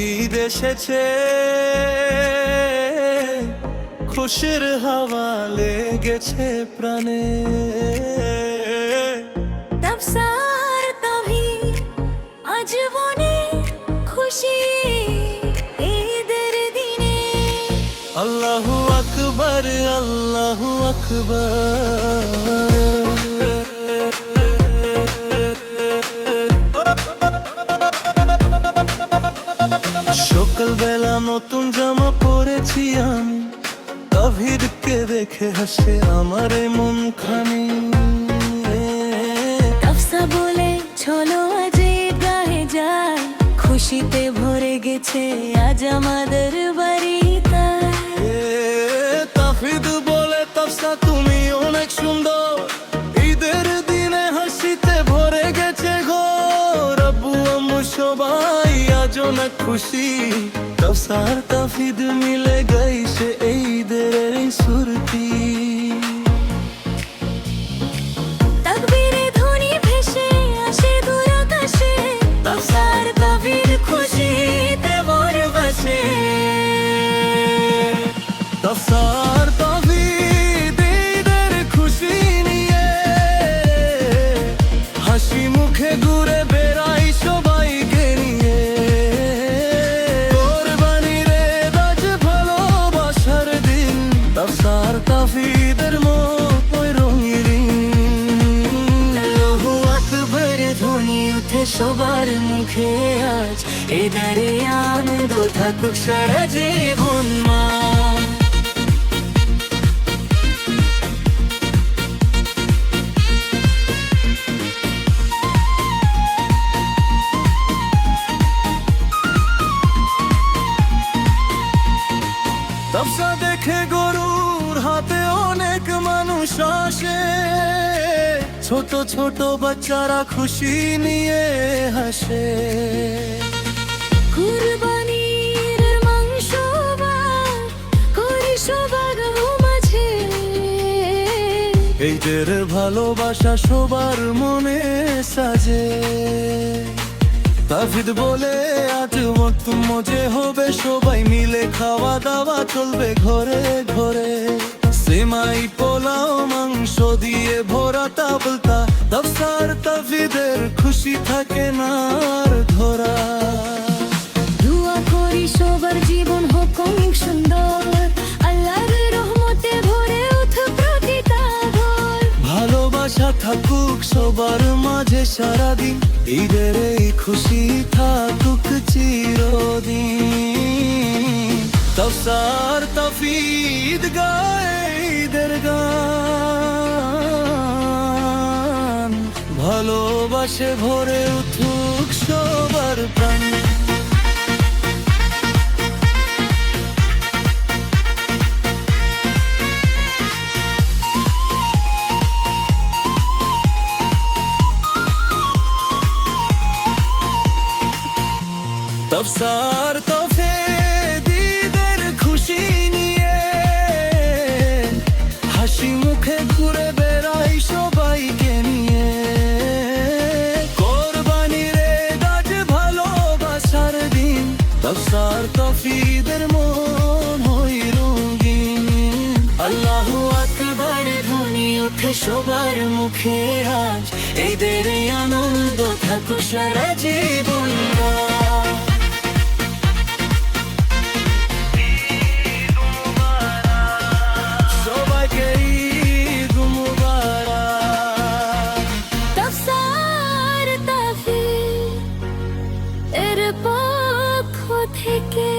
ঈদ এসেছে, খুশির হাওয়া লেগেছে প্রাণে। তাফসার তাওহীদ আজ মনে খুশি ঈদের দিনে। আল্লাহু আকবার, আল্লাহু আকবার। সকালবেলা নতুন জামা পরেছি আমি, তাওহীদকে দেখে হাসে আমার মন খানি। তাফসা বলে চলো আজ গায়ে যাই, খুশিতে ভরে গেছে আজ আমাদের বাড়িটা। তাওহীদ বলে তাফসা তুমি অনেক সুন্দর, ঈদের দিনে হাসিতে ভরে গেছে ঘর। আব্বু আম্মু সবাই আজ অনেক খুশি, তাফসা আর তাওহীদ মিলে গাইছে ঈদের এই সুরতি। তাকবীরে ধ্বনি ভেসে আসে দূর আকাশে, তাফসা আর তাওহীদ খুশিতে ভরে বসে। তাফসা আর তাওহীদ ঈদের খুশি নিয়ে হাসি মুখে ঘুরে বেড়াই সবাইকে নিয়ে। কোরবানির ঈদ আজ ভালোবাসার দিন, তাফসা আর তাওহীদের মতোই রঙিন। আল্লাহু আকবার ধ্বনি উঠে সবার মুখে আজ, ঈদের আনন্দ থাকুক সারা জীবন মা। তাফসা দেখে গরুর হাতে অনেক মানুষ আসে, ছোট ছোট বাচ্চারা খুশি নিয়ে হাসে। কুরবানির মাংস করি সবার মাঝে, ঈদের ভালোবাসা সবার মনে সাজে। তাওহীদ বলে আজ মত মজে হবে, সবাই মিলে খাওয়া দাওয়া চলবে ঘরে ঘরে। সেমাই পোলাও মাংস দিয়ে ভরা তাবলতা, তাফসা আর তাওহীদের খুশি থাকে না আর ধরা। দোয়া করি সবার জীবন হোক অনেক সুন্দর, আল্লাহর রহমতে ভরে উঠুক প্রতিটা ঘর। ভালোবাসা থাকুক সবার মাঝে সারাদিন, ঈদের এই খুশি থাকুক চিরদিন। তাফসা আর তাওহীদ গায় ঈদের গান, ভালোবাসে ভরে উঠুক সবার প্রাণ। তাফসা আর তাওহীদ ঈদের খুশি নিয়ে হাসি মুখে ঘুরে বেড়াই সবাইকে নিয়ে। কোরবানির ঈদ আজ ভালোবাসার দিন, তাফসা আর তাওহীদের মন হই রঙিন। আল্লাহু আকবার ধ্বনি উঠে সবার মুখে আজ, ঈদের আনন্দ থাকুক সারা জীবন মা। সবাইকে ঈদ মুবারক। তাফসা আর তাওহীদ এর পক্ষ থেকে।